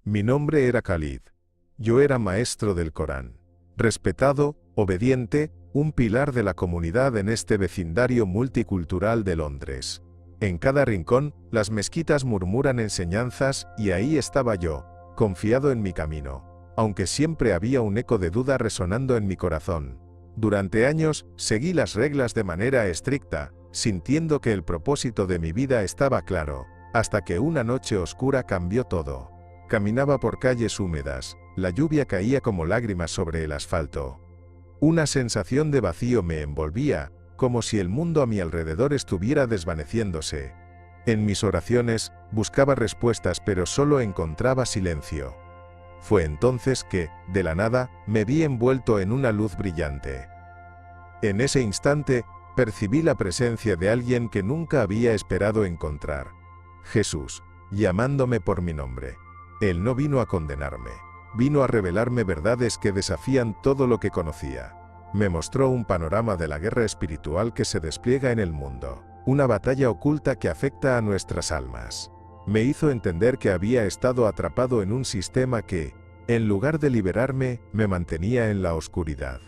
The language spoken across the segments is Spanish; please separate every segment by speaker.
Speaker 1: Mi nombre era Khalid. Yo era maestro del Corán. Respetado, obediente, un pilar de la comunidad en este vecindario multicultural de Londres. En cada rincón, las mezquitas murmuran enseñanzas y ahí estaba yo, confiado en mi camino, aunque siempre había un eco de duda resonando en mi corazón. Durante años, seguí las reglas de manera estricta, sintiendo que el propósito de mi vida estaba claro, hasta que una noche oscura cambió todo. Caminaba por calles húmedas, la lluvia caía como lágrimas sobre el asfalto. Una sensación de vacío me envolvía, como si el mundo a mi alrededor estuviera desvaneciéndose. En mis oraciones, buscaba respuestas pero solo encontraba silencio. Fue entonces que, de la nada, me vi envuelto en una luz brillante. En ese instante, percibí la presencia de alguien que nunca había esperado encontrar. Jesús, llamándome por mi nombre. Él no vino a condenarme. Vino a revelarme verdades que desafían todo lo que conocía. Me mostró un panorama de la guerra espiritual que se despliega en el mundo, una batalla oculta que afecta a nuestras almas. Me hizo entender que había estado atrapado en un sistema que, en lugar de liberarme, me mantenía en la oscuridad.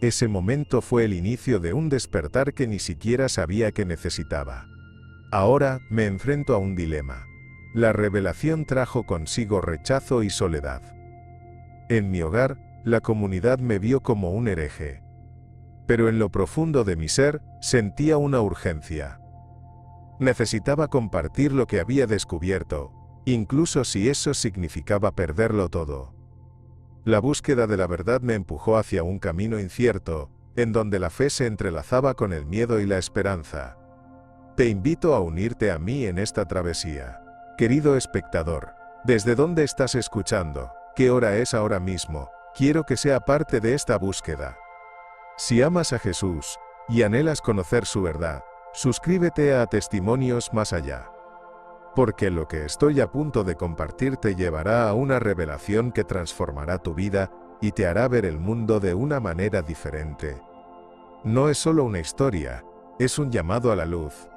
Speaker 1: Ese momento fue el inicio de un despertar que ni siquiera sabía que necesitaba. Ahora me enfrento a un dilema. La revelación trajo consigo rechazo y soledad. En mi hogar, la comunidad me vio como un hereje. Pero en lo profundo de mi ser, sentía una urgencia. Necesitaba compartir lo que había descubierto, incluso si eso significaba perderlo todo. La búsqueda de la verdad me empujó hacia un camino incierto, en donde la fe se entrelazaba con el miedo y la esperanza. Te invito a unirte a mí en esta travesía. Querido espectador, ¿desde dónde estás escuchando? ¿Qué hora es ahora mismo? Quiero que sea parte de esta búsqueda. Si amas a Jesús y anhelas conocer su verdad, suscríbete a Testimonios Más Allá. Porque lo que estoy a punto de compartir te llevará a una revelación que transformará tu vida y te hará ver el mundo de una manera diferente. No es solo una historia, es un llamado a la luz.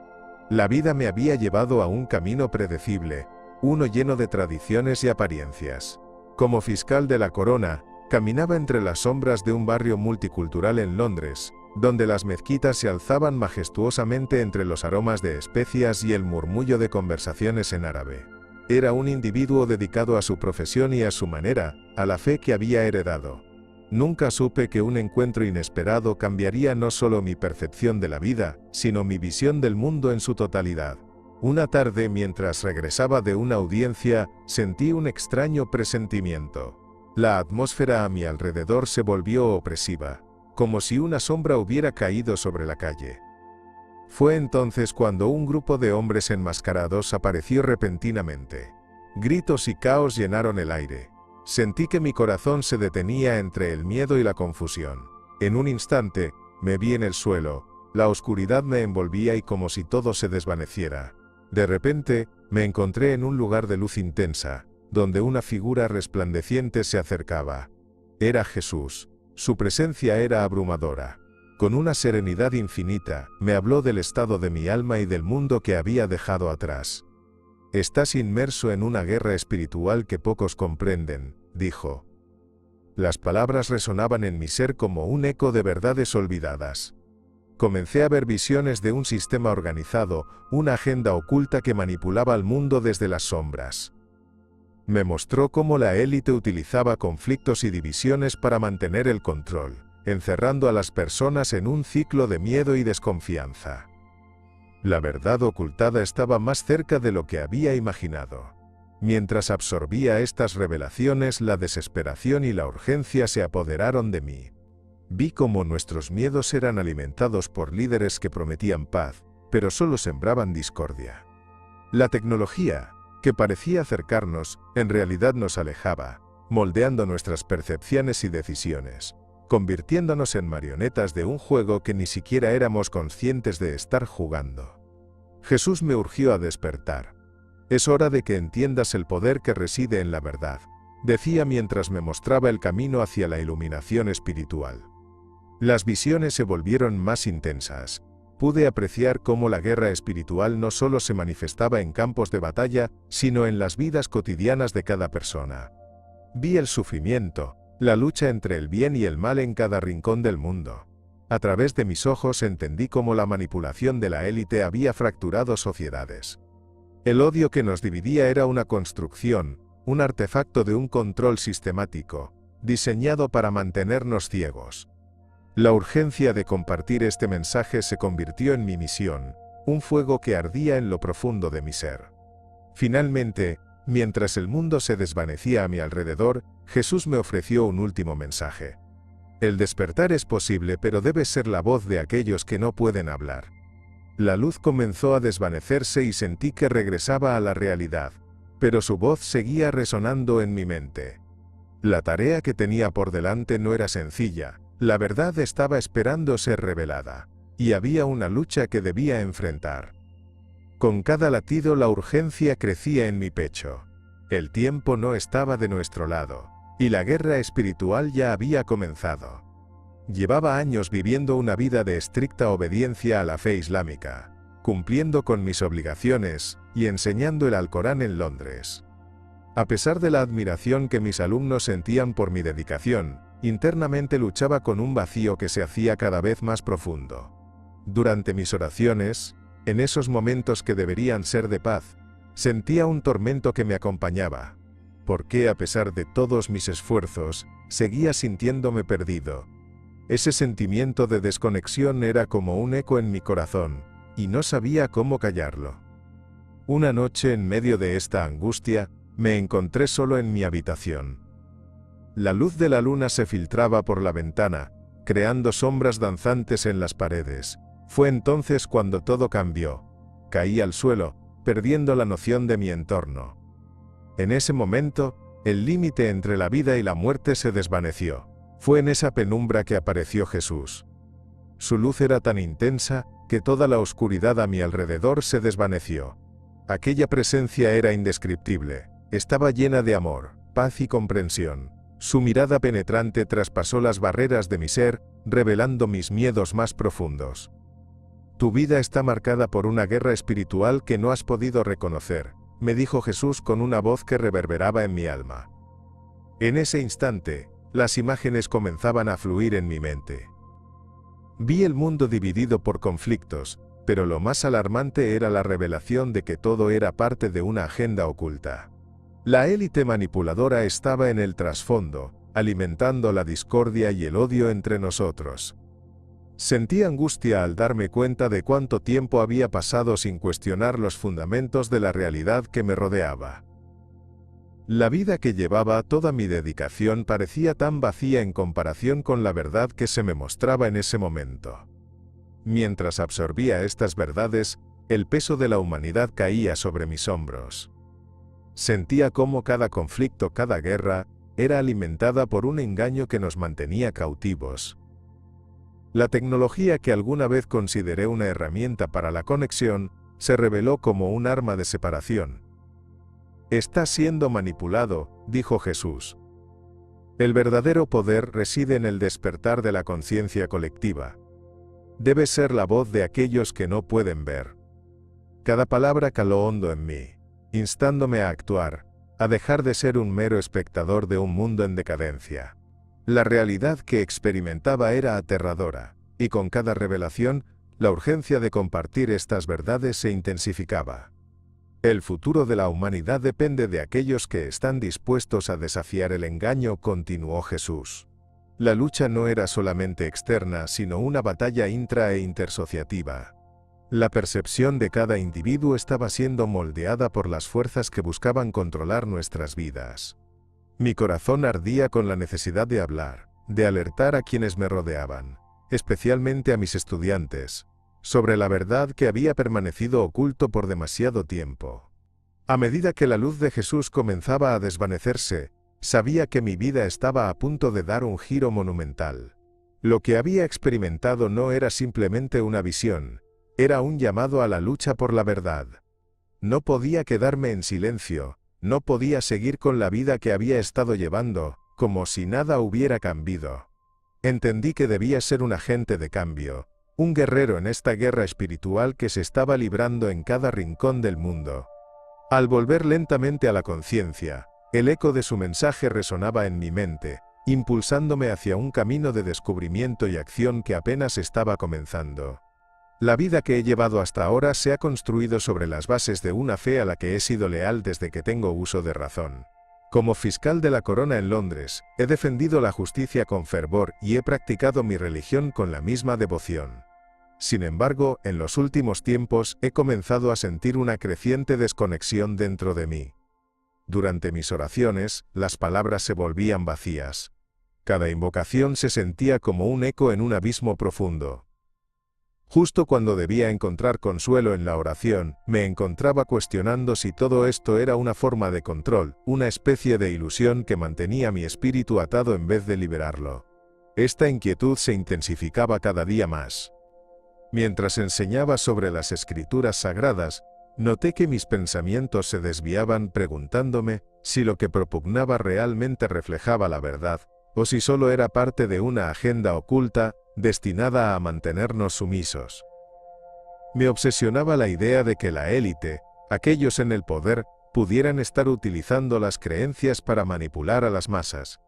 Speaker 1: La vida me había llevado a un camino predecible, uno lleno de tradiciones y apariencias. Como fiscal de la corona, caminaba entre las sombras de un barrio multicultural en Londres, donde las mezquitas se alzaban majestuosamente entre los aromas de especias y el murmullo de conversaciones en árabe. Era un individuo dedicado a su profesión y a su manera, a la fe que había heredado. Nunca supe que un encuentro inesperado cambiaría no solo mi percepción de la vida, sino mi visión del mundo en su totalidad. Una tarde, mientras regresaba de una audiencia, sentí un extraño presentimiento. La atmósfera a mi alrededor se volvió opresiva, como si una sombra hubiera caído sobre la calle. Fue entonces cuando un grupo de hombres enmascarados apareció repentinamente. Gritos y caos llenaron el aire. Sentí que mi corazón se detenía entre el miedo y la confusión. En un instante, me vi en el suelo, la oscuridad me envolvía y como si todo se desvaneciera. De repente, me encontré en un lugar de luz intensa, donde una figura resplandeciente se acercaba. Era Jesús. Su presencia era abrumadora. Con una serenidad infinita, me habló del estado de mi alma y del mundo que había dejado atrás. Estás inmerso en una guerra espiritual que pocos comprenden, dijo. Las palabras resonaban en mi ser como un eco de verdades olvidadas. Comencé a ver visiones de un sistema organizado, una agenda oculta que manipulaba al mundo desde las sombras. Me mostró cómo la élite utilizaba conflictos y divisiones para mantener el control, encerrando a las personas en un ciclo de miedo y desconfianza. La verdad ocultada estaba más cerca de lo que había imaginado. Mientras absorbía estas revelaciones, la desesperación y la urgencia se apoderaron de mí. Vi cómo nuestros miedos eran alimentados por líderes que prometían paz, pero solo sembraban discordia. La tecnología, que parecía acercarnos, en realidad nos alejaba, moldeando nuestras percepciones y decisiones, convirtiéndonos en marionetas de un juego que ni siquiera éramos conscientes de estar jugando. Jesús me urgió a despertar. Es hora de que entiendas el poder que reside en la verdad, decía mientras me mostraba el camino hacia la iluminación espiritual. Las visiones se volvieron más intensas. pude apreciar cómo la guerra espiritual no solo se manifestaba en campos de batalla, sino en las vidas cotidianas de cada persona. Vi el sufrimiento, la lucha entre el bien y el mal en cada rincón del mundo. A través de mis ojos entendí cómo la manipulación de la élite había fracturado sociedades. El odio que nos dividía era una construcción, un artefacto de un control sistemático, diseñado para mantenernos ciegos. La urgencia de compartir este mensaje se convirtió en mi misión, un fuego que ardía en lo profundo de mi ser. Finalmente, mientras el mundo se desvanecía a mi alrededor, Jesús me ofreció un último mensaje. El despertar es posible, pero debe ser la voz de aquellos que no pueden hablar. La luz comenzó a desvanecerse y sentí que regresaba a la realidad, pero su voz seguía resonando en mi mente. La tarea que tenía por delante no era sencilla, la verdad estaba esperando ser revelada, y había una lucha que debía enfrentar. Con cada latido la urgencia crecía en mi pecho. El tiempo no estaba de nuestro lado, y la guerra espiritual ya había comenzado. Llevaba años viviendo una vida de estricta obediencia a la fe islámica, cumpliendo con mis obligaciones y enseñando el Alcorán en Londres. A pesar de la admiración que mis alumnos sentían por mi dedicación, internamente luchaba con un vacío que se hacía cada vez más profundo. Durante mis oraciones, en esos momentos que deberían ser de paz, sentía un tormento que me acompañaba. ¿Por qué, a pesar de todos mis esfuerzos, seguía sintiéndome perdido? Ese sentimiento de desconexión era como un eco en mi corazón, y no sabía cómo callarlo. Una noche, en medio de esta angustia, me encontré solo en mi habitación. La luz de la luna se filtraba por la ventana, creando sombras danzantes en las paredes. Fue entonces cuando todo cambió. Caí al suelo, perdiendo la noción de mi entorno. En ese momento, el límite entre la vida y la muerte se desvaneció. Fue en esa penumbra que apareció Jesús. Su luz era tan intensa, que toda la oscuridad a mi alrededor se desvaneció. Aquella presencia era indescriptible. Estaba llena de amor, paz y comprensión. Su mirada penetrante traspasó las barreras de mi ser, revelando mis miedos más profundos. Tu vida está marcada por una guerra espiritual que no has podido reconocer, me dijo Jesús con una voz que reverberaba en mi alma. En ese instante, las imágenes comenzaban a fluir en mi mente. Vi el mundo dividido por conflictos, pero lo más alarmante era la revelación de que todo era parte de una agenda oculta. La élite manipuladora estaba en el trasfondo, alimentando la discordia y el odio entre nosotros. Sentí angustia al darme cuenta de cuánto tiempo había pasado sin cuestionar los fundamentos de la realidad que me rodeaba. La vida que llevaba, toda mi dedicación, parecía tan vacía en comparación con la verdad que se me mostraba en ese momento. Mientras absorbía estas verdades, el peso de la humanidad caía sobre mis hombros. Sentía cómo cada conflicto, cada guerra, era alimentada por un engaño que nos mantenía cautivos. La tecnología que alguna vez consideré una herramienta para la conexión, se reveló como un arma de separación. Está siendo manipulado, dijo Jesús. El verdadero poder reside en el despertar de la conciencia colectiva. Debe ser la voz de aquellos que no pueden ver. Cada palabra caló hondo en mí, instándome a actuar, a dejar de ser un mero espectador de un mundo en decadencia. La realidad que experimentaba era aterradora, y con cada revelación, la urgencia de compartir estas verdades se intensificaba. El futuro de la humanidad depende de aquellos que están dispuestos a desafiar el engaño, continuó Jesús. La lucha no era solamente externa, sino una batalla intra e intersociativa. La percepción de cada individuo estaba siendo moldeada por las fuerzas que buscaban controlar nuestras vidas. Mi corazón ardía con la necesidad de hablar, de alertar a quienes me rodeaban, especialmente a mis estudiantes, sobre la verdad que había permanecido oculto por demasiado tiempo. A medida que la luz de Jesús comenzaba a desvanecerse, sabía que mi vida estaba a punto de dar un giro monumental. Lo que había experimentado no era simplemente una visión, era un llamado a la lucha por la verdad. No podía quedarme en silencio, no podía seguir con la vida que había estado llevando, como si nada hubiera cambiado. Entendí que debía ser un agente de cambio, un guerrero en esta guerra espiritual que se estaba librando en cada rincón del mundo. Al volver lentamente a la conciencia, el eco de su mensaje resonaba en mi mente, impulsándome hacia un camino de descubrimiento y acción que apenas estaba comenzando. La vida que he llevado hasta ahora se ha construido sobre las bases de una fe a la que he sido leal desde que tengo uso de razón. Como fiscal de la corona en Londres, he defendido la justicia con fervor y he practicado mi religión con la misma devoción. Sin embargo, en los últimos tiempos he comenzado a sentir una creciente desconexión dentro de mí. Durante mis oraciones, las palabras se volvían vacías. Cada invocación se sentía como un eco en un abismo profundo. Justo cuando debía encontrar consuelo en la oración, me encontraba cuestionando si todo esto era una forma de control, una especie de ilusión que mantenía mi espíritu atado en vez de liberarlo. Esta inquietud se intensificaba cada día más. Mientras enseñaba sobre las escrituras sagradas, noté que mis pensamientos se desviaban preguntándome si lo que propugnaba realmente reflejaba la verdad, o si solo era parte de una agenda oculta, destinada a mantenernos sumisos. Me obsesionaba la idea de que la élite, aquellos en el poder, pudieran estar utilizando las creencias para manipular a las masas.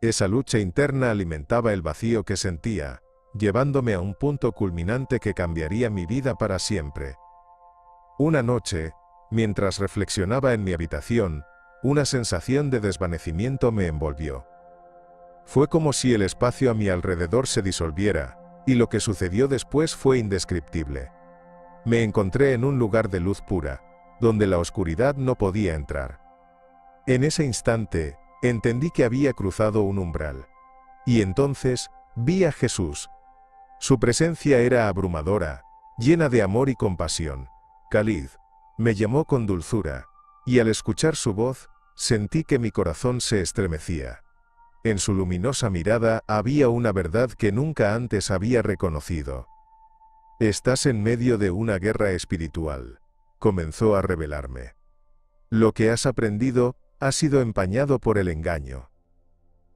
Speaker 1: Esa lucha interna alimentaba el vacío que sentía, llevándome a un punto culminante que cambiaría mi vida para siempre. Una noche, mientras reflexionaba en mi habitación, una sensación de desvanecimiento me envolvió. Fue como si el espacio a mi alrededor se disolviera, y lo que sucedió después fue indescriptible. Me encontré en un lugar de luz pura, donde la oscuridad no podía entrar. En ese instante, entendí que había cruzado un umbral. Y entonces, vi a Jesús. Su presencia era abrumadora, llena de amor y compasión. Khalid, me llamó con dulzura, y al escuchar su voz, sentí que mi corazón se estremecía. En su luminosa mirada había una verdad que nunca antes había reconocido. Estás en medio de una guerra espiritual, comenzó a revelarme. Lo que has aprendido ha sido empañado por el engaño.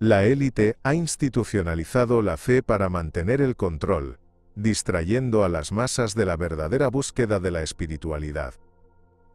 Speaker 1: La élite ha institucionalizado la fe para mantener el control, distrayendo a las masas de la verdadera búsqueda de la espiritualidad.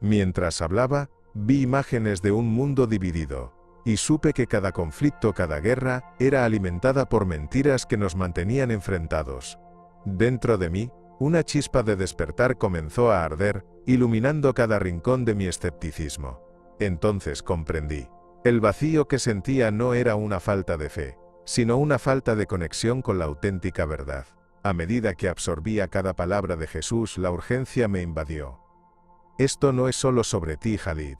Speaker 1: Mientras hablaba, vi imágenes de un mundo dividido, y supe que cada conflicto, cada guerra, era alimentada por mentiras que nos mantenían enfrentados. Dentro de mí, una chispa de despertar comenzó a arder, iluminando cada rincón de mi escepticismo. Entonces comprendí. El vacío que sentía no era una falta de fe, sino una falta de conexión con la auténtica verdad. A medida que absorbía cada palabra de Jesús, la urgencia me invadió. Esto no es solo sobre ti, Khalid.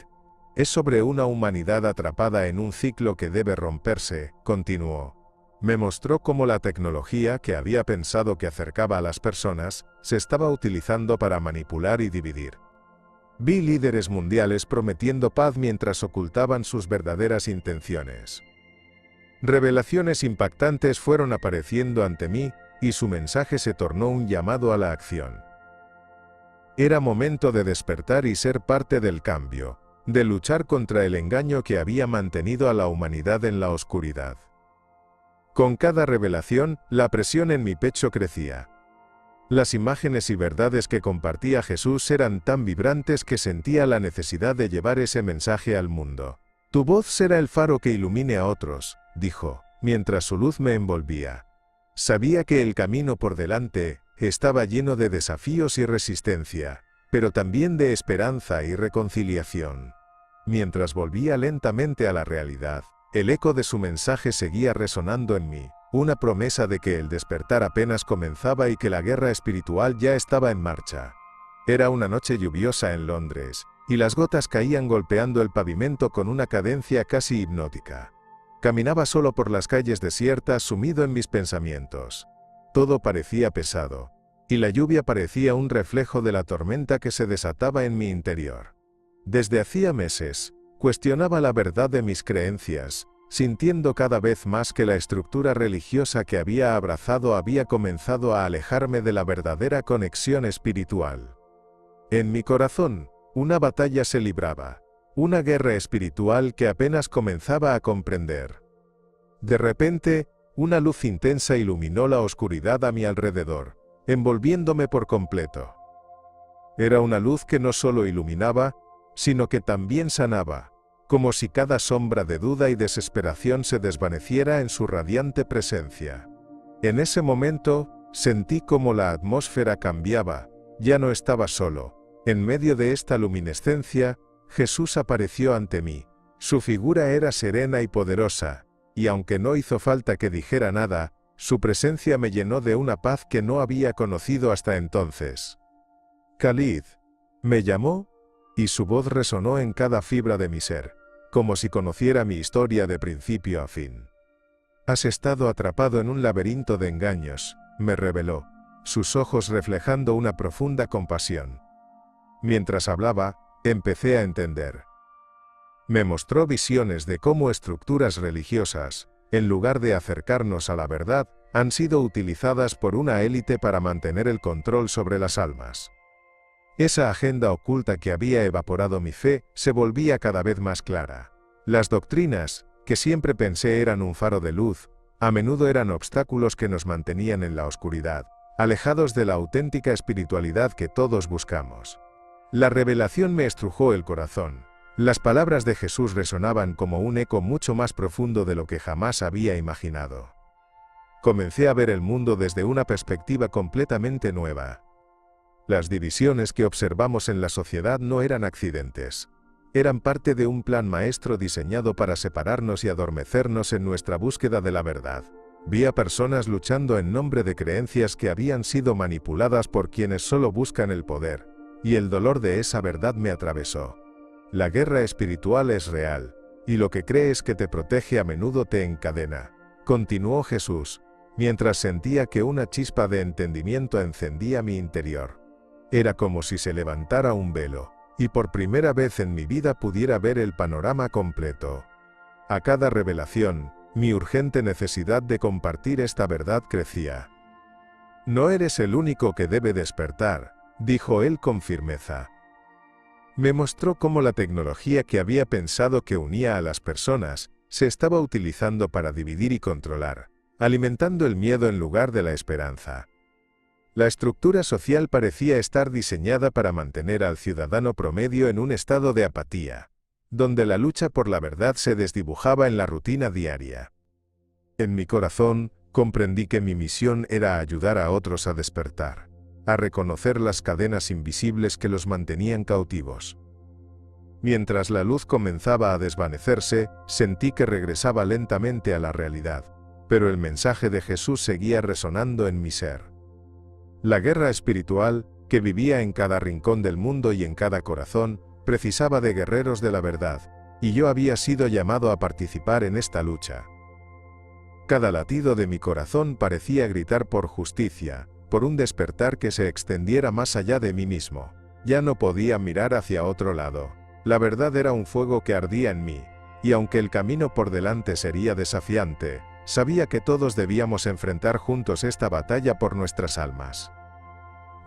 Speaker 1: Es sobre una humanidad atrapada en un ciclo que debe romperse, continuó. Me mostró cómo la tecnología que había pensado que acercaba a las personas, se estaba utilizando para manipular y dividir. Vi líderes mundiales prometiendo paz mientras ocultaban sus verdaderas intenciones. Revelaciones impactantes fueron apareciendo ante mí, y su mensaje se tornó un llamado a la acción. Era momento de despertar y ser parte del cambio, de luchar contra el engaño que había mantenido a la humanidad en la oscuridad. Con cada revelación, la presión en mi pecho crecía. Las imágenes y verdades que compartía Jesús eran tan vibrantes que sentía la necesidad de llevar ese mensaje al mundo. Tu voz será el faro que ilumine a otros, dijo, mientras su luz me envolvía. Sabía que el camino por delante estaba lleno de desafíos y resistencia, pero también de esperanza y reconciliación. Mientras volvía lentamente a la realidad, el eco de su mensaje seguía resonando en mí, una promesa de que el despertar apenas comenzaba y que la guerra espiritual ya estaba en marcha. Era una noche lluviosa en Londres, y las gotas caían golpeando el pavimento con una cadencia casi hipnótica. Caminaba solo por las calles desiertas sumido en mis pensamientos. Todo parecía pesado, y la lluvia parecía un reflejo de la tormenta que se desataba en mi interior. Desde hacía meses, cuestionaba la verdad de mis creencias, sintiendo cada vez más que la estructura religiosa que había abrazado había comenzado a alejarme de la verdadera conexión espiritual. En mi corazón, una batalla se libraba, una guerra espiritual que apenas comenzaba a comprender. De repente, una luz intensa iluminó la oscuridad a mi alrededor. envolviéndome por completo. Era una luz que no solo iluminaba, sino que también sanaba, como si cada sombra de duda y desesperación se desvaneciera en su radiante presencia. En ese momento, sentí como la atmósfera cambiaba, ya no estaba solo. En medio de esta luminescencia, Jesús apareció ante mí. Su figura era serena y poderosa, y aunque no hizo falta que dijera nada, su presencia me llenó de una paz que no había conocido hasta entonces. Khalid, me llamó, y su voz resonó en cada fibra de mi ser, como si conociera mi historia de principio a fin. Has estado atrapado en un laberinto de engaños, me reveló, sus ojos reflejando una profunda compasión. Mientras hablaba, empecé a entender. Me mostró visiones de cómo estructuras religiosas, en lugar de acercarnos a la verdad, han sido utilizadas por una élite para mantener el control sobre las almas. Esa agenda oculta que había evaporado mi fe se volvía cada vez más clara. Las doctrinas, que siempre pensé eran un faro de luz, a menudo eran obstáculos que nos mantenían en la oscuridad, alejados de la auténtica espiritualidad que todos buscamos. La revelación me estrujó el corazón. Las palabras de Jesús resonaban como un eco mucho más profundo de lo que jamás había imaginado. Comencé a ver el mundo desde una perspectiva completamente nueva. Las divisiones que observamos en la sociedad no eran accidentes. Eran parte de un plan maestro diseñado para separarnos y adormecernos en nuestra búsqueda de la verdad. Vi a personas luchando en nombre de creencias que habían sido manipuladas por quienes solo buscan el poder, y el dolor de esa verdad me atravesó. La guerra espiritual es real, y lo que crees que te protege a menudo te encadena, continuó Jesús, mientras sentía que una chispa de entendimiento encendía mi interior. Era como si se levantara un velo, y por primera vez en mi vida pudiera ver el panorama completo. A cada revelación, mi urgente necesidad de compartir esta verdad crecía. No eres el único que debe despertar, dijo él con firmeza. Me mostró cómo la tecnología que había pensado que unía a las personas, se estaba utilizando para dividir y controlar, alimentando el miedo en lugar de la esperanza. La estructura social parecía estar diseñada para mantener al ciudadano promedio en un estado de apatía, donde la lucha por la verdad se desdibujaba en la rutina diaria. En mi corazón, comprendí que mi misión era ayudar a otros a despertar, a reconocer las cadenas invisibles que los mantenían cautivos. Mientras la luz comenzaba a desvanecerse, sentí que regresaba lentamente a la realidad, pero el mensaje de Jesús seguía resonando en mi ser. La guerra espiritual, que vivía en cada rincón del mundo y en cada corazón, precisaba de guerreros de la verdad, y yo había sido llamado a participar en esta lucha. Cada latido de mi corazón parecía gritar por justicia, por un despertar que se extendiera más allá de mí mismo. Ya no podía mirar hacia otro lado. La verdad era un fuego que ardía en mí, y aunque el camino por delante sería desafiante, sabía que todos debíamos enfrentar juntos esta batalla por nuestras almas.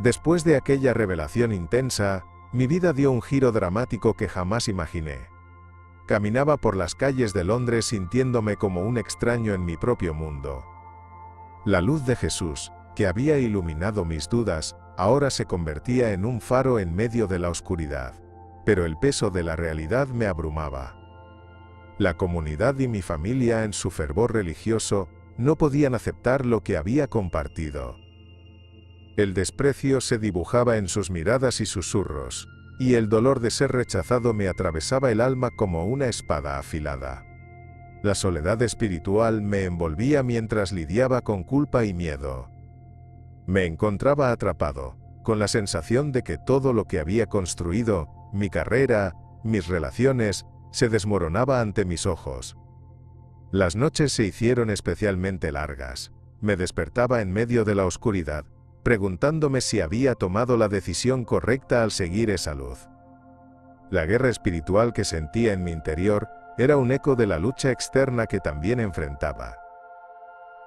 Speaker 1: Después de aquella revelación intensa, mi vida dio un giro dramático que jamás imaginé. Caminaba por las calles de Londres sintiéndome como un extraño en mi propio mundo. La luz de Jesús, que había iluminado mis dudas, ahora se convertía en un faro en medio de la oscuridad. Pero el peso de la realidad me abrumaba. La comunidad y mi familia en su fervor religioso no podían aceptar lo que había compartido. El desprecio se dibujaba en sus miradas y susurros, y el dolor de ser rechazado me atravesaba el alma como una espada afilada. La soledad espiritual me envolvía mientras lidiaba con culpa y miedo. Me encontraba atrapado, con la sensación de que todo lo que había construido, mi carrera, mis relaciones, se desmoronaba ante mis ojos. Las noches se hicieron especialmente largas. Me despertaba en medio de la oscuridad, preguntándome si había tomado la decisión correcta al seguir esa luz. La guerra espiritual que sentía en mi interior era un eco de la lucha externa que también enfrentaba.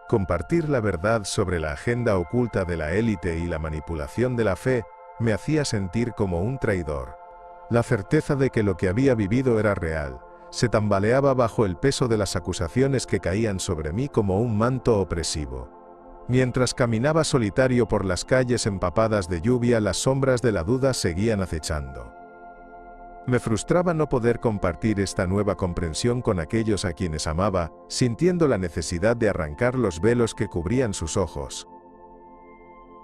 Speaker 1: Compartir la verdad sobre la agenda oculta de la élite y la manipulación de la fe me hacía sentir como un traidor. La certeza de que lo que había vivido era real, se tambaleaba bajo el peso de las acusaciones que caían sobre mí como un manto opresivo. Mientras caminaba solitario por las calles empapadas de lluvia, las sombras de la duda seguían acechando. Me frustraba no poder compartir esta nueva comprensión con aquellos a quienes amaba, sintiendo la necesidad de arrancar los velos que cubrían sus ojos.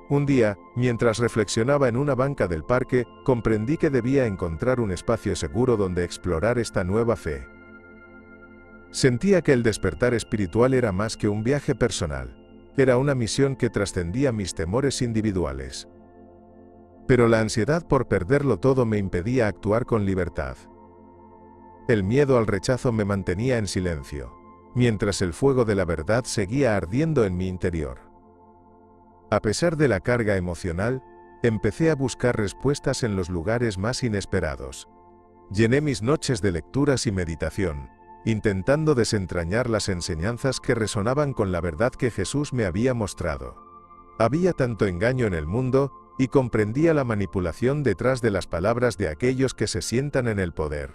Speaker 1: Un día, mientras reflexionaba en una banca del parque, comprendí que debía encontrar un espacio seguro donde explorar esta nueva fe. Sentía que el despertar espiritual era más que un viaje personal. Era una misión que trascendía mis temores individuales. Pero la ansiedad por perderlo todo me impedía actuar con libertad. El miedo al rechazo me mantenía en silencio, mientras el fuego de la verdad seguía ardiendo en mi interior. A pesar de la carga emocional, empecé a buscar respuestas en los lugares más inesperados. Llené mis noches de lecturas y meditación, intentando desentrañar las enseñanzas que resonaban con la verdad que Jesús me había mostrado. Había tanto engaño en el mundo, y comprendía la manipulación detrás de las palabras de aquellos que se sientan en el poder.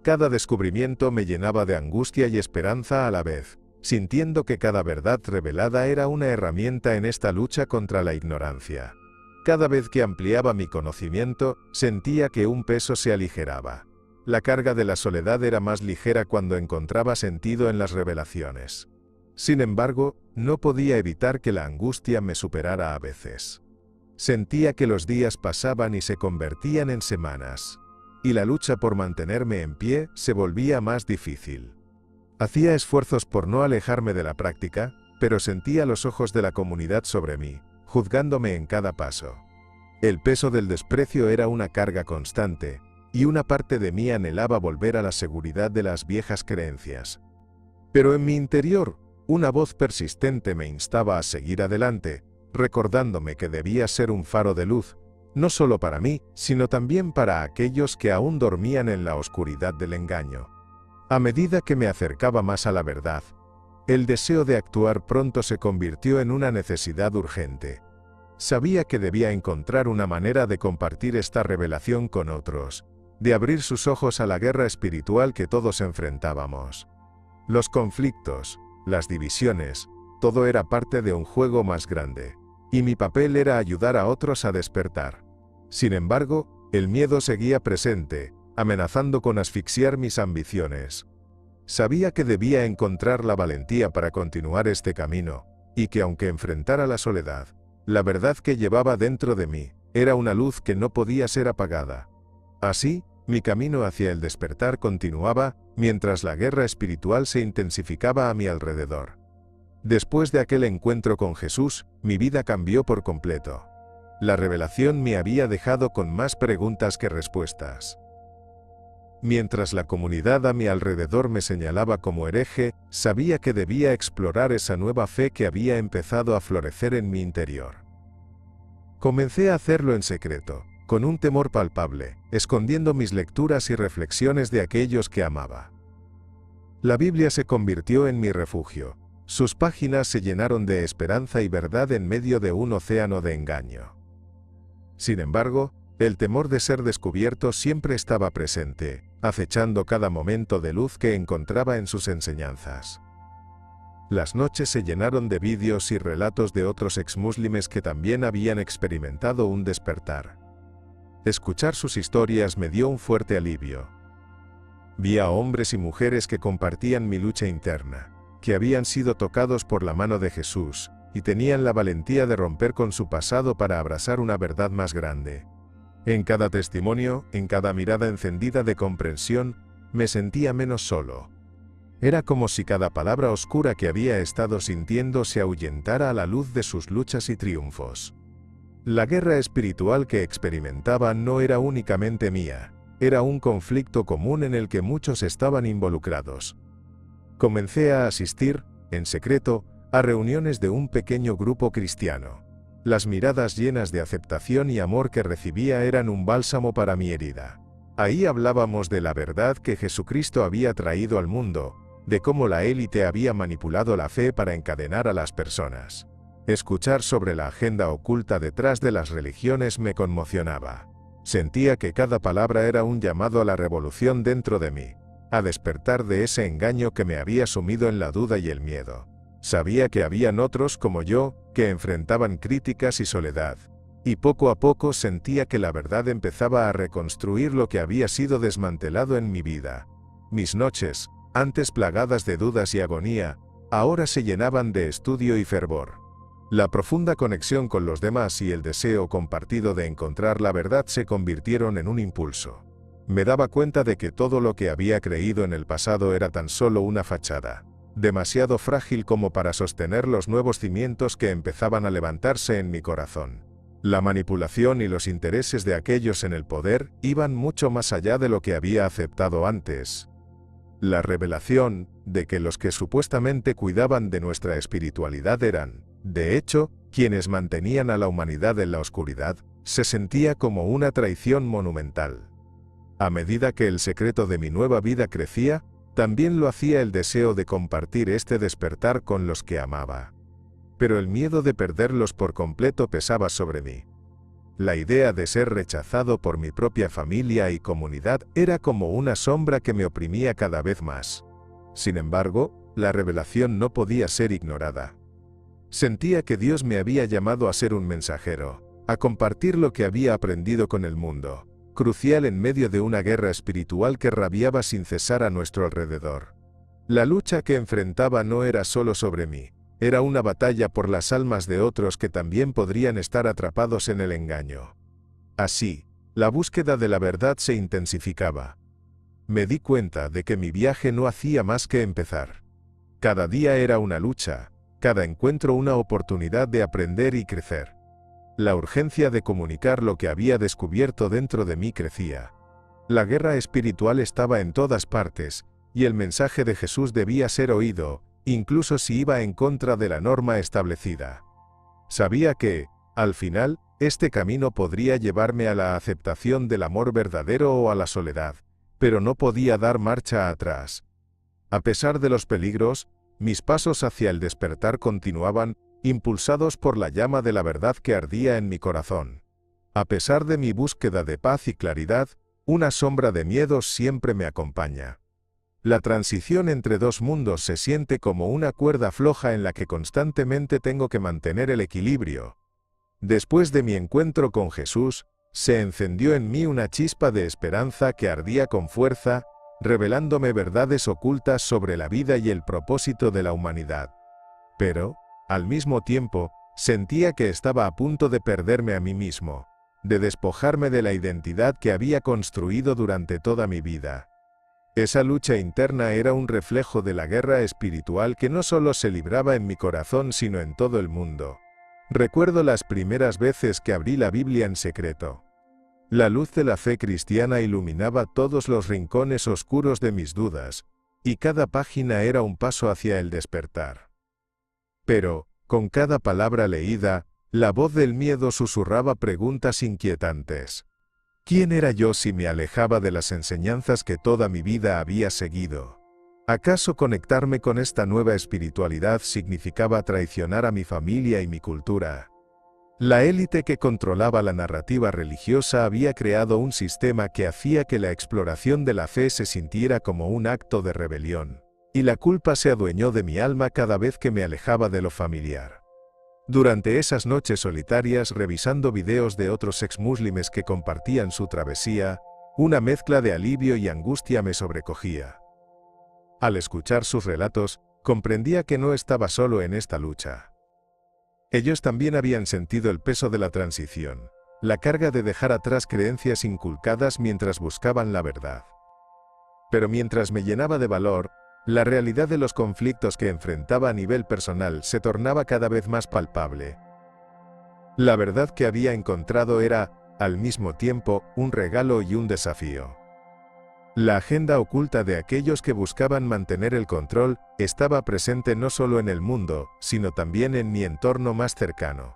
Speaker 1: Cada descubrimiento me llenaba de angustia y esperanza a la vez, sintiendo que cada verdad revelada era una herramienta en esta lucha contra la ignorancia. Cada vez que ampliaba mi conocimiento, sentía que un peso se aligeraba. La carga de la soledad era más ligera cuando encontraba sentido en las revelaciones. Sin embargo, no podía evitar que la angustia me superara a veces. Sentía que los días pasaban y se convertían en semanas, y la lucha por mantenerme en pie se volvía más difícil. Hacía esfuerzos por no alejarme de la práctica, pero sentía los ojos de la comunidad sobre mí, juzgándome en cada paso. El peso del desprecio era una carga constante, y una parte de mí anhelaba volver a la seguridad de las viejas creencias. Pero en mi interior, una voz persistente me instaba a seguir adelante, recordándome que debía ser un faro de luz, no solo para mí, sino también para aquellos que aún dormían en la oscuridad del engaño. A medida que me acercaba más a la verdad, el deseo de actuar pronto se convirtió en una necesidad urgente. Sabía que debía encontrar una manera de compartir esta revelación con otros, de abrir sus ojos a la guerra espiritual que todos enfrentábamos. Los conflictos, las divisiones, todo era parte de un juego más grande, y mi papel era ayudar a otros a despertar. Sin embargo, el miedo seguía presente, amenazando con asfixiar mis ambiciones. Sabía que debía encontrar la valentía para continuar este camino, y que aunque enfrentara la soledad, la verdad que llevaba dentro de mí era una luz que no podía ser apagada. Así, mi camino hacia el despertar continuaba, mientras la guerra espiritual se intensificaba a mi alrededor. Después de aquel encuentro con Jesús, mi vida cambió por completo. La revelación me había dejado con más preguntas que respuestas. Mientras la comunidad a mi alrededor me señalaba como hereje, sabía que debía explorar esa nueva fe que había empezado a florecer en mi interior. Comencé a hacerlo en secreto, con un temor palpable, escondiendo mis lecturas y reflexiones de aquellos que amaba. La Biblia se convirtió en mi refugio. Sus páginas se llenaron de esperanza y verdad en medio de un océano de engaño. Sin embargo, el temor de ser descubierto siempre estaba presente, acechando cada momento de luz que encontraba en sus enseñanzas. Las noches se llenaron de vídeos y relatos de otros exmúslimes que también habían experimentado un despertar. Escuchar sus historias me dio un fuerte alivio. Vi a hombres y mujeres que compartían mi lucha interna, que habían sido tocados por la mano de Jesús, y tenían la valentía de romper con su pasado para abrazar una verdad más grande. En cada testimonio, en cada mirada encendida de comprensión, me sentía menos solo. Era como si cada palabra oscura que había estado sintiendo se ahuyentara a la luz de sus luchas y triunfos. La guerra espiritual que experimentaba no era únicamente mía, era un conflicto común en el que muchos estaban involucrados. Comencé a asistir, en secreto, a reuniones de un pequeño grupo cristiano. Las miradas llenas de aceptación y amor que recibía eran un bálsamo para mi herida. Ahí hablábamos de la verdad que Jesucristo había traído al mundo, de cómo la élite había manipulado la fe para encadenar a las personas. Escuchar sobre la agenda oculta detrás de las religiones me conmocionaba. Sentía que cada palabra era un llamado a la revolución dentro de mí, a despertar de ese engaño que me había sumido en la duda y el miedo. Sabía que habían otros como yo, que enfrentaban críticas y soledad. Y poco a poco sentía que la verdad empezaba a reconstruir lo que había sido desmantelado en mi vida. Mis noches, antes plagadas de dudas y agonía, ahora se llenaban de estudio y fervor. La profunda conexión con los demás y el deseo compartido de encontrar la verdad se convirtieron en un impulso. Me daba cuenta de que todo lo que había creído en el pasado era tan solo una fachada, demasiado frágil como para sostener los nuevos cimientos que empezaban a levantarse en mi corazón. La manipulación y los intereses de aquellos en el poder iban mucho más allá de lo que había aceptado antes. La revelación de que los que supuestamente cuidaban de nuestra espiritualidad eran, de hecho, quienes mantenían a la humanidad en la oscuridad, se sentía como una traición monumental. A medida que el secreto de mi nueva vida crecía, también lo hacía el deseo de compartir este despertar con los que amaba. Pero el miedo de perderlos por completo pesaba sobre mí. La idea de ser rechazado por mi propia familia y comunidad era como una sombra que me oprimía cada vez más. Sin embargo, la revelación no podía ser ignorada. Sentía que Dios me había llamado a ser un mensajero, a compartir lo que había aprendido con el mundo, crucial en medio de una guerra espiritual que rabiaba sin cesar a nuestro alrededor. La lucha que enfrentaba no era solo sobre mí. Era una batalla por las almas de otros que también podrían estar atrapados en el engaño. Así, la búsqueda de la verdad se intensificaba. Me di cuenta de que mi viaje no hacía más que empezar. Cada día era una lucha, cada encuentro una oportunidad de aprender y crecer. La urgencia de comunicar lo que había descubierto dentro de mí crecía. La guerra espiritual estaba en todas partes, y el mensaje de Jesús debía ser oído, incluso si iba en contra de la norma establecida. Sabía que, al final, este camino podría llevarme a la aceptación del amor verdadero o a la soledad, pero no podía dar marcha atrás. A pesar de los peligros, mis pasos hacia el despertar continuaban, impulsados por la llama de la verdad que ardía en mi corazón. A pesar de mi búsqueda de paz y claridad, una sombra de miedo siempre me acompaña. La transición entre dos mundos se siente como una cuerda floja en la que constantemente tengo que mantener el equilibrio. Después de mi encuentro con Jesús, se encendió en mí una chispa de esperanza que ardía con fuerza, revelándome verdades ocultas sobre la vida y el propósito de la humanidad. Pero, al mismo tiempo, sentía que estaba a punto de perderme a mí mismo, de despojarme de la identidad que había construido durante toda mi vida. Esa lucha interna era un reflejo de la guerra espiritual que no solo se libraba en mi corazón sino en todo el mundo. Recuerdo las primeras veces que abrí la Biblia en secreto. La luz de la fe cristiana iluminaba todos los rincones oscuros de mis dudas, y cada página era un paso hacia el despertar. Pero, con cada palabra leída, la voz del miedo susurraba preguntas inquietantes. ¿Quién era yo si me alejaba de las enseñanzas que toda mi vida había seguido? ¿Acaso conectarme con esta nueva espiritualidad significaba traicionar a mi familia y mi cultura? La élite que controlaba la narrativa religiosa había creado un sistema que hacía que la exploración de la fe se sintiera como un acto de rebelión, y la culpa se adueñó de mi alma cada vez que me alejaba de lo familiar. Durante esas noches solitarias revisando videos de otros exmúslimes que compartían su travesía, una mezcla de alivio y angustia me sobrecogía. Al escuchar sus relatos, comprendía que no estaba solo en esta lucha. Ellos también habían sentido el peso de la transición, la carga de dejar atrás creencias inculcadas mientras buscaban la verdad. Pero mientras me llenaba de valor, la realidad de los conflictos que enfrentaba a nivel personal se tornaba cada vez más palpable. La verdad que había encontrado era, al mismo tiempo, un regalo y un desafío. La agenda oculta de aquellos que buscaban mantener el control estaba presente no solo en el mundo, sino también en mi entorno más cercano.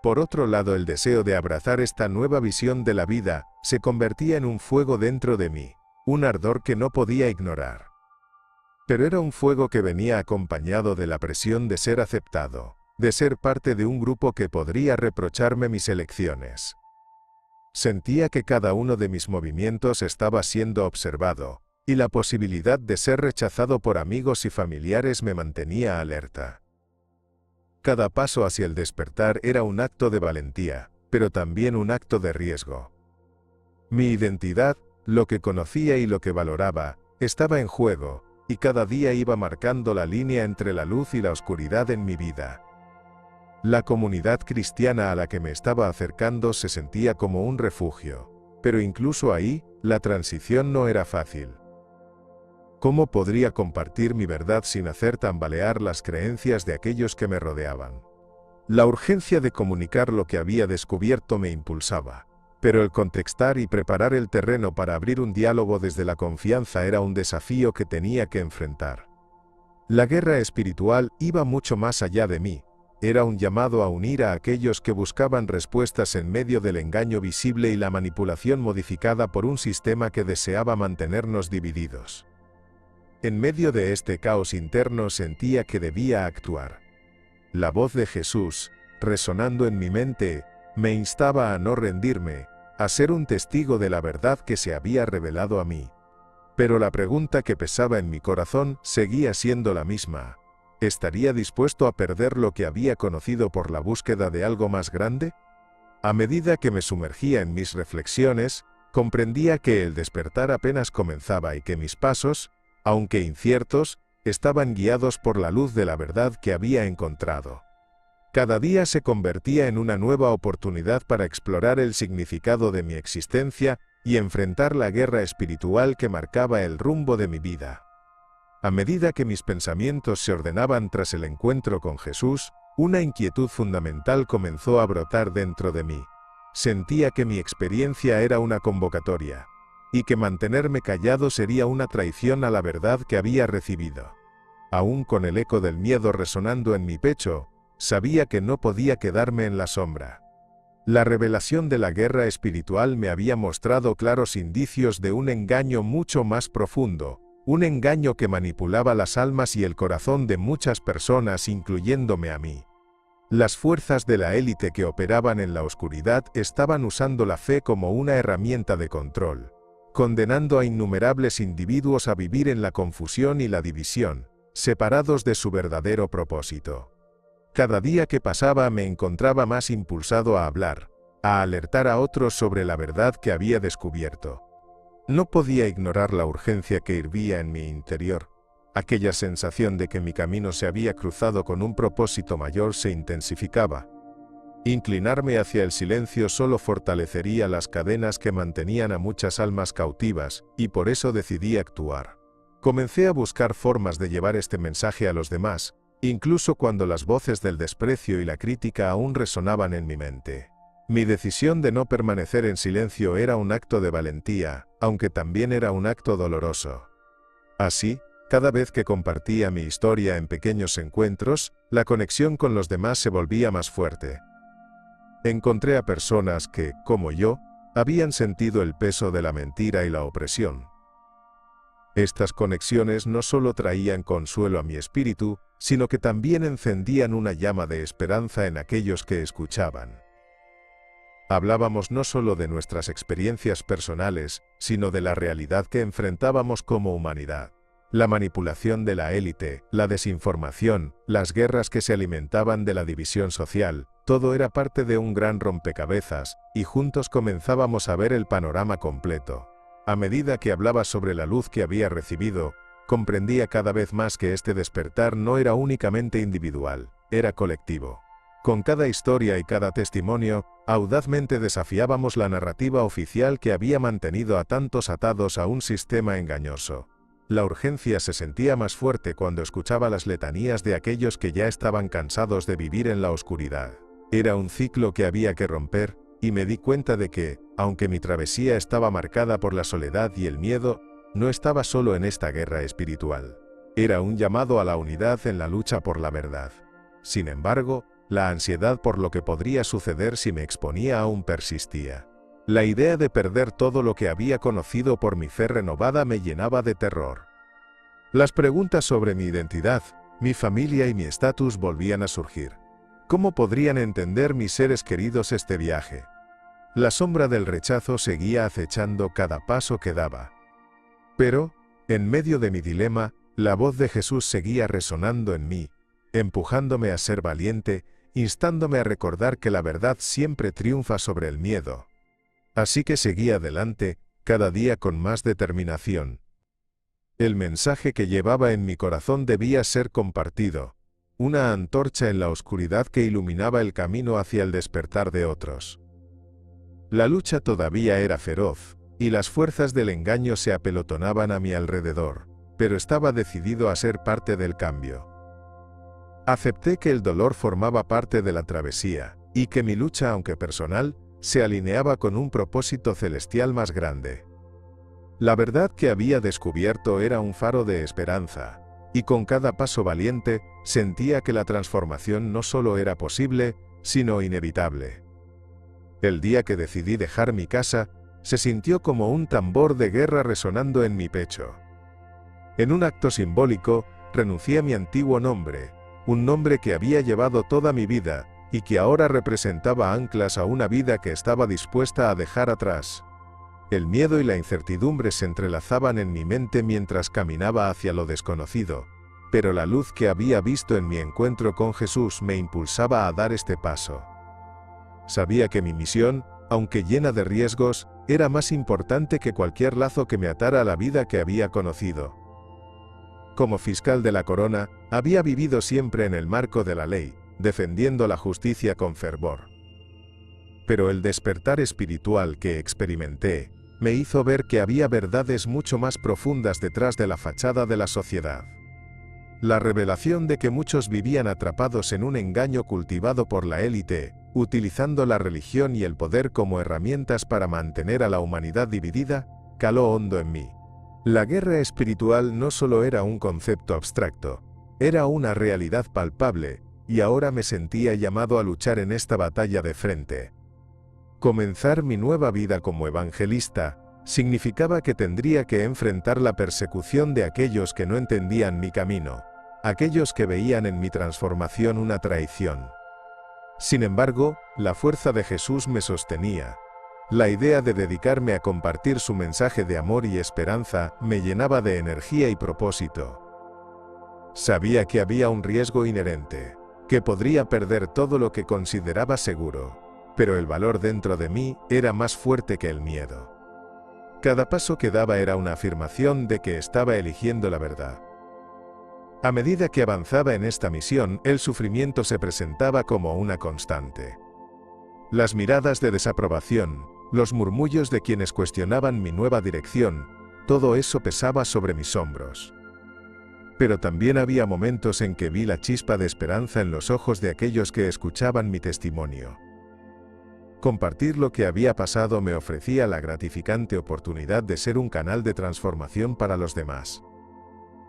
Speaker 1: Por otro lado, el deseo de abrazar esta nueva visión de la vida se convertía en un fuego dentro de mí, un ardor que no podía ignorar. Pero era un fuego que venía acompañado de la presión de ser aceptado, de ser parte de un grupo que podría reprocharme mis elecciones. Sentía que cada uno de mis movimientos estaba siendo observado, y la posibilidad de ser rechazado por amigos y familiares me mantenía alerta. Cada paso hacia el despertar era un acto de valentía, pero también un acto de riesgo. Mi identidad, lo que conocía y lo que valoraba, estaba en juego, y cada día iba marcando la línea entre la luz y la oscuridad en mi vida. La comunidad cristiana a la que me estaba acercando se sentía como un refugio, pero incluso ahí, la transición no era fácil. ¿Cómo podría compartir mi verdad sin hacer tambalear las creencias de aquellos que me rodeaban? La urgencia de comunicar lo que había descubierto me impulsaba, pero el contextar y preparar el terreno para abrir un diálogo desde la confianza era un desafío que tenía que enfrentar. La guerra espiritual iba mucho más allá de mí, era un llamado a unir a aquellos que buscaban respuestas en medio del engaño visible y la manipulación modificada por un sistema que deseaba mantenernos divididos. En medio de este caos interno sentía que debía actuar. La voz de Jesús, resonando en mi mente, me instaba a no rendirme, a ser un testigo de la verdad que se había revelado a mí. Pero la pregunta que pesaba en mi corazón seguía siendo la misma. ¿Estaría dispuesto a perder lo que había conocido por la búsqueda de algo más grande? A medida que me sumergía en mis reflexiones, comprendía que el despertar apenas comenzaba y que mis pasos, aunque inciertos, estaban guiados por la luz de la verdad que había encontrado. Cada día se convertía en una nueva oportunidad para explorar el significado de mi existencia y enfrentar la guerra espiritual que marcaba el rumbo de mi vida. A medida que mis pensamientos se ordenaban tras el encuentro con Jesús, una inquietud fundamental comenzó a brotar dentro de mí. Sentía que mi experiencia era una convocatoria, y que mantenerme callado sería una traición a la verdad que había recibido. Aún con el eco del miedo resonando en mi pecho, sabía que no podía quedarme en la sombra. La revelación de la guerra espiritual me había mostrado claros indicios de un engaño mucho más profundo, un engaño que manipulaba las almas y el corazón de muchas personas, incluyéndome a mí. Las fuerzas de la élite que operaban en la oscuridad estaban usando la fe como una herramienta de control, condenando a innumerables individuos a vivir en la confusión y la división, separados de su verdadero propósito. Cada día que pasaba me encontraba más impulsado a hablar, a alertar a otros sobre la verdad que había descubierto. No podía ignorar la urgencia que hervía en mi interior. Aquella sensación de que mi camino se había cruzado con un propósito mayor se intensificaba. Inclinarme hacia el silencio solo fortalecería las cadenas que mantenían a muchas almas cautivas, y por eso decidí actuar. Comencé a buscar formas de llevar este mensaje a los demás, incluso cuando las voces del desprecio y la crítica aún resonaban en mi mente. Mi decisión de no permanecer en silencio era un acto de valentía, aunque también era un acto doloroso. Así, cada vez que compartía mi historia en pequeños encuentros, la conexión con los demás se volvía más fuerte. Encontré a personas que, como yo, habían sentido el peso de la mentira y la opresión. Estas conexiones no solo traían consuelo a mi espíritu, sino que también encendían una llama de esperanza en aquellos que escuchaban. Hablábamos no solo de nuestras experiencias personales, sino de la realidad que enfrentábamos como humanidad. La manipulación de la élite, la desinformación, las guerras que se alimentaban de la división social, todo era parte de un gran rompecabezas, y juntos comenzábamos a ver el panorama completo. A medida que hablaba sobre la luz que había recibido, comprendía cada vez más que este despertar no era únicamente individual, era colectivo. Con cada historia y cada testimonio, audazmente desafiábamos la narrativa oficial que había mantenido a tantos atados a un sistema engañoso. La urgencia se sentía más fuerte cuando escuchaba las letanías de aquellos que ya estaban cansados de vivir en la oscuridad. Era un ciclo que había que romper, y me di cuenta de que, aunque mi travesía estaba marcada por la soledad y el miedo, no estaba solo en esta guerra espiritual. Era un llamado a la unidad en la lucha por la verdad. Sin embargo, la ansiedad por lo que podría suceder si me exponía aún persistía. La idea de perder todo lo que había conocido por mi fe renovada me llenaba de terror. Las preguntas sobre mi identidad, mi familia y mi estatus volvían a surgir. ¿Cómo podrían entender mis seres queridos este viaje? La sombra del rechazo seguía acechando cada paso que daba. Pero, En medio de mi dilema, la voz de Jesús seguía resonando en mí, empujándome a ser valiente, instándome a recordar que la verdad siempre triunfa sobre el miedo. Así que seguí adelante, cada día con más determinación. El mensaje que llevaba en mi corazón debía ser compartido, una antorcha en la oscuridad que iluminaba el camino hacia el despertar de otros. La lucha todavía era feroz, y las fuerzas del engaño se apelotonaban a mi alrededor, pero estaba decidido a ser parte del cambio. Acepté que el dolor formaba parte de la travesía, y que mi lucha, aunque personal, se alineaba con un propósito celestial más grande. La verdad que había descubierto era un faro de esperanza, y con cada paso valiente, sentía que la transformación no solo era posible, sino inevitable. El día que decidí dejar mi casa, se sintió como un tambor de guerra resonando en mi pecho. En un acto simbólico, renuncié a mi antiguo nombre, un nombre que había llevado toda mi vida, y que ahora representaba anclas a una vida que estaba dispuesta a dejar atrás. El miedo y la incertidumbre se entrelazaban en mi mente mientras caminaba hacia lo desconocido, pero la luz que había visto en mi encuentro con Jesús me impulsaba a dar este paso. Sabía que mi misión, aunque llena de riesgos, era más importante que cualquier lazo que me atara a la vida que había conocido. Como fiscal de la corona, había vivido siempre en el marco de la ley, defendiendo la justicia con fervor. Pero el despertar espiritual que experimenté, me hizo ver que había verdades mucho más profundas detrás de la fachada de la sociedad. La revelación de que muchos vivían atrapados en un engaño cultivado por la élite, utilizando la religión y el poder como herramientas para mantener a la humanidad dividida, caló hondo en mí. La guerra espiritual no solo era un concepto abstracto, era una realidad palpable, y ahora me sentía llamado a luchar en esta batalla de frente. Comenzar mi nueva vida como evangelista significaba que tendría que enfrentar la persecución de aquellos que no entendían mi camino, aquellos que veían en mi transformación una traición. Sin embargo, la fuerza de Jesús me sostenía. La idea de dedicarme a compartir su mensaje de amor y esperanza me llenaba de energía y propósito. Sabía que había un riesgo inherente, que podría perder todo lo que consideraba seguro, pero el valor dentro de mí era más fuerte que el miedo. Cada paso que daba era una afirmación de que estaba eligiendo la verdad. A medida que avanzaba en esta misión, el sufrimiento se presentaba como una constante. Las miradas de desaprobación, los murmullos de quienes cuestionaban mi nueva dirección, todo eso pesaba sobre mis hombros. Pero también había momentos en que vi la chispa de esperanza en los ojos de aquellos que escuchaban mi testimonio. Compartir lo que había pasado me ofrecía la gratificante oportunidad de ser un canal de transformación para los demás.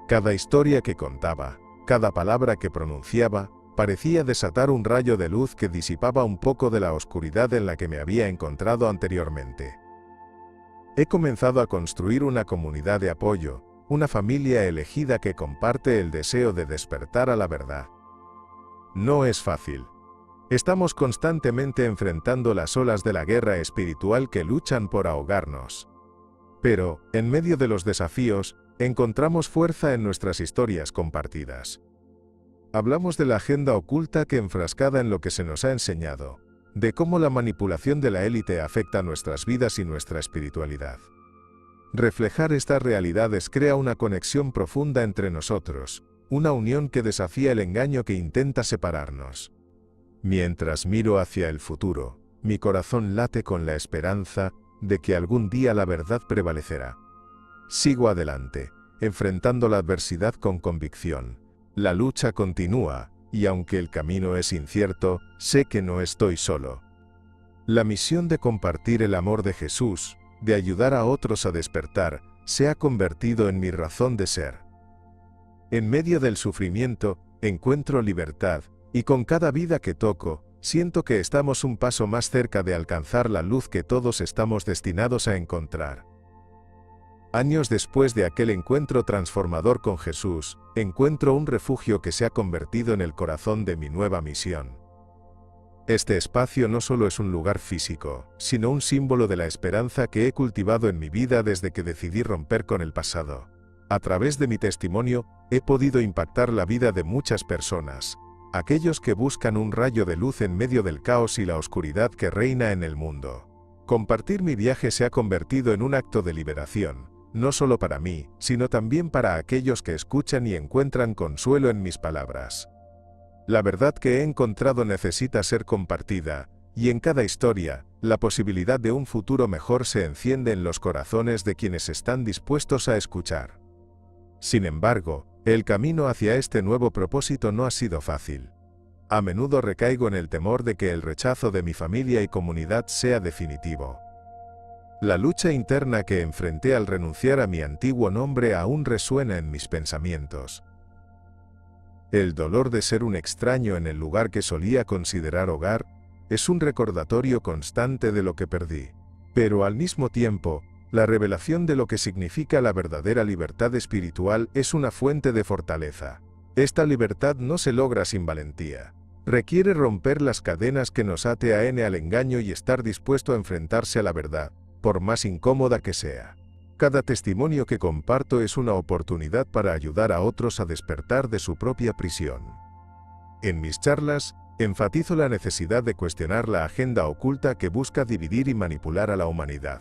Speaker 1: Cada historia que contaba, cada palabra que pronunciaba, parecía desatar un rayo de luz que disipaba un poco de la oscuridad en la que me había encontrado anteriormente. He comenzado a construir una comunidad de apoyo, una familia elegida que comparte el deseo de despertar a la verdad. No es fácil. Estamos constantemente enfrentando las olas de la guerra espiritual que luchan por ahogarnos. Pero, en medio de los desafíos, encontramos fuerza en nuestras historias compartidas. Hablamos de la agenda oculta que enfrascada en lo que se nos ha enseñado, de cómo la manipulación de la élite afecta nuestras vidas y nuestra espiritualidad. Reflejar estas realidades crea una conexión profunda entre nosotros, una unión que desafía el engaño que intenta separarnos. Mientras miro hacia el futuro, mi corazón late con la esperanza de que algún día la verdad prevalecerá. Sigo adelante, enfrentando la adversidad con convicción. La lucha continúa, y aunque el camino es incierto, sé que no estoy solo. La misión de compartir el amor de Jesús, de ayudar a otros a despertar, se ha convertido en mi razón de ser. En medio del sufrimiento, encuentro libertad, y con cada vida que toco, siento que estamos un paso más cerca de alcanzar la luz que todos estamos destinados a encontrar. Años después de aquel encuentro transformador con Jesús, encuentro un refugio que se ha convertido en el corazón de mi nueva misión. Este espacio no solo es un lugar físico, sino un símbolo de la esperanza que he cultivado en mi vida desde que decidí romper con el pasado. A través de mi testimonio, he podido impactar la vida de muchas personas, aquellos que buscan un rayo de luz en medio del caos y la oscuridad que reina en el mundo. Compartir mi viaje se ha convertido en un acto de liberación, no solo para mí, sino también para aquellos que escuchan y encuentran consuelo en mis palabras. La verdad que he encontrado necesita ser compartida, y en cada historia, la posibilidad de un futuro mejor se enciende en los corazones de quienes están dispuestos a escuchar. Sin embargo, el camino hacia este nuevo propósito no ha sido fácil. A menudo recaigo en el temor de que el rechazo de mi familia y comunidad sea definitivo. La lucha interna que enfrenté al renunciar a mi antiguo nombre aún resuena en mis pensamientos. El dolor de ser un extraño en el lugar que solía considerar hogar, es un recordatorio constante de lo que perdí. Pero al mismo tiempo, la revelación de lo que significa la verdadera libertad espiritual es una fuente de fortaleza. Esta libertad no se logra sin valentía. Requiere romper las cadenas que nos ate al engaño y estar dispuesto a enfrentarse a la verdad, por más incómoda que sea. Cada testimonio que comparto es una oportunidad para ayudar a otros a despertar de su propia prisión. En mis charlas, enfatizo la necesidad de cuestionar la agenda oculta que busca dividir y manipular a la humanidad.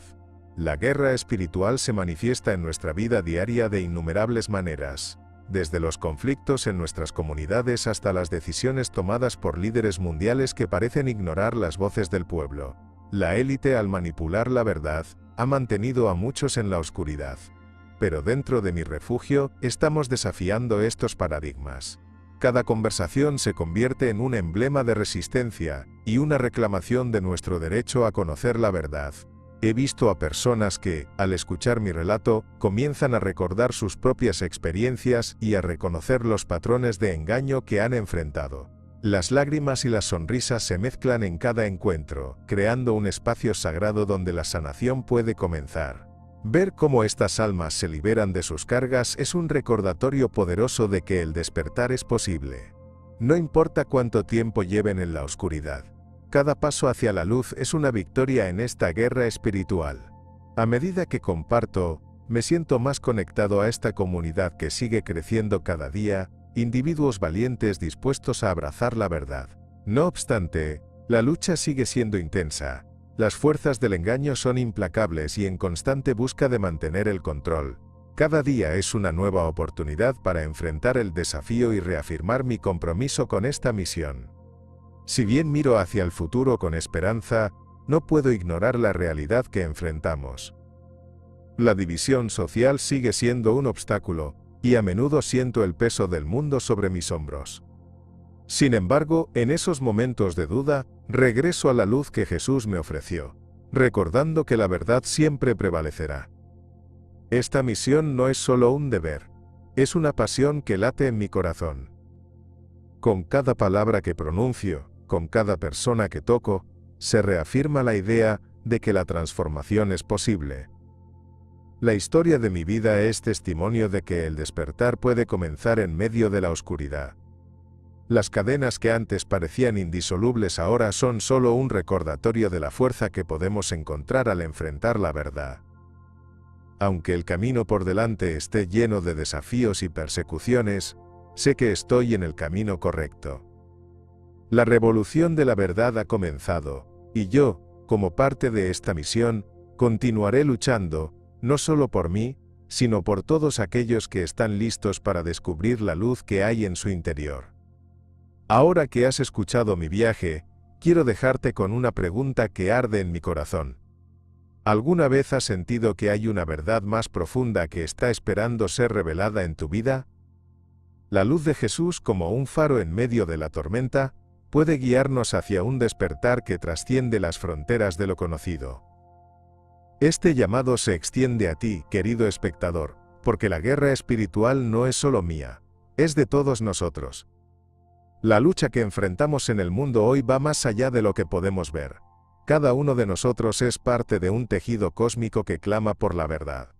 Speaker 1: La guerra espiritual se manifiesta en nuestra vida diaria de innumerables maneras, desde los conflictos en nuestras comunidades hasta las decisiones tomadas por líderes mundiales que parecen ignorar las voces del pueblo. La élite, al manipular la verdad, ha mantenido a muchos en la oscuridad. Pero dentro de mi refugio, estamos desafiando estos paradigmas. Cada conversación se convierte en un emblema de resistencia y una reclamación de nuestro derecho a conocer la verdad. He visto a personas que, al escuchar mi relato, comienzan a recordar sus propias experiencias y a reconocer los patrones de engaño que han enfrentado. Las lágrimas y las sonrisas se mezclan en cada encuentro, creando un espacio sagrado donde la sanación puede comenzar. Ver cómo estas almas se liberan de sus cargas es un recordatorio poderoso de que el despertar es posible. No importa cuánto tiempo lleven en la oscuridad. Cada paso hacia la luz es una victoria en esta guerra espiritual. A medida que comparto, me siento más conectado a esta comunidad que sigue creciendo cada día, individuos valientes dispuestos a abrazar la verdad. No obstante, la lucha sigue siendo intensa. Las fuerzas del engaño son implacables y en constante busca de mantener el control. Cada día es una nueva oportunidad para enfrentar el desafío y reafirmar mi compromiso con esta misión. Si bien miro hacia el futuro con esperanza, no puedo ignorar la realidad que enfrentamos. La división social sigue siendo un obstáculo, y a menudo siento el peso del mundo sobre mis hombros. Sin embargo, en esos momentos de duda, regreso a la luz que Jesús me ofreció, recordando que la verdad siempre prevalecerá. Esta misión no es solo un deber, es una pasión que late en mi corazón. Con cada palabra que pronuncio, con cada persona que toco, se reafirma la idea de que la transformación es posible. La historia de mi vida es testimonio de que el despertar puede comenzar en medio de la oscuridad. Las cadenas que antes parecían indisolubles ahora son solo un recordatorio de la fuerza que podemos encontrar al enfrentar la verdad. Aunque el camino por delante esté lleno de desafíos y persecuciones, sé que estoy en el camino correcto. La revolución de la verdad ha comenzado, y yo, como parte de esta misión, continuaré luchando, no solo por mí, sino por todos aquellos que están listos para descubrir la luz que hay en su interior. Ahora que has escuchado mi viaje, quiero dejarte con una pregunta que arde en mi corazón. ¿Alguna vez has sentido que hay una verdad más profunda que está esperando ser revelada en tu vida? La luz de Jesús, como un faro en medio de la tormenta, puede guiarnos hacia un despertar que trasciende las fronteras de lo conocido. Este llamado se extiende a ti, querido espectador, porque la guerra espiritual no es solo mía, es de todos nosotros. La lucha que enfrentamos en el mundo hoy va más allá de lo que podemos ver. Cada uno de nosotros es parte de un tejido cósmico que clama por la verdad.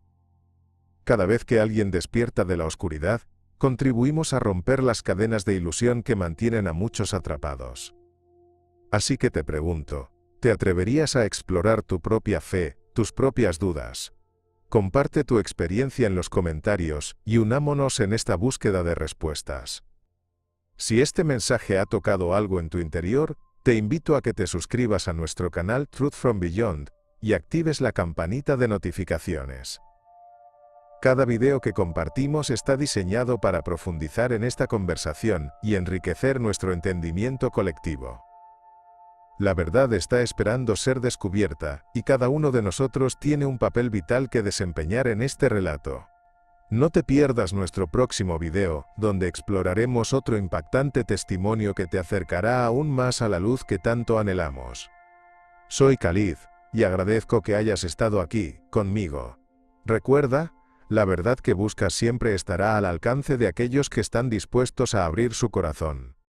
Speaker 1: Cada vez que alguien despierta de la oscuridad, contribuimos a romper las cadenas de ilusión que mantienen a muchos atrapados. Así que te pregunto, ¿te atreverías a explorar tu propia fe, tus propias dudas? Comparte tu experiencia en los comentarios y unámonos en esta búsqueda de respuestas. Si este mensaje ha tocado algo en tu interior, te invito a que te suscribas a nuestro canal Truth from Beyond y actives la campanita de notificaciones. Cada video que compartimos está diseñado para profundizar en esta conversación y enriquecer nuestro entendimiento colectivo. La verdad está esperando ser descubierta, y cada uno de nosotros tiene un papel vital que desempeñar en este relato. No te pierdas nuestro próximo video, donde exploraremos otro impactante testimonio que te acercará aún más a la luz que tanto anhelamos. Soy Khalid, y agradezco que hayas estado aquí, conmigo. Recuerda, la verdad que buscas siempre estará al alcance de aquellos que están dispuestos a abrir su corazón.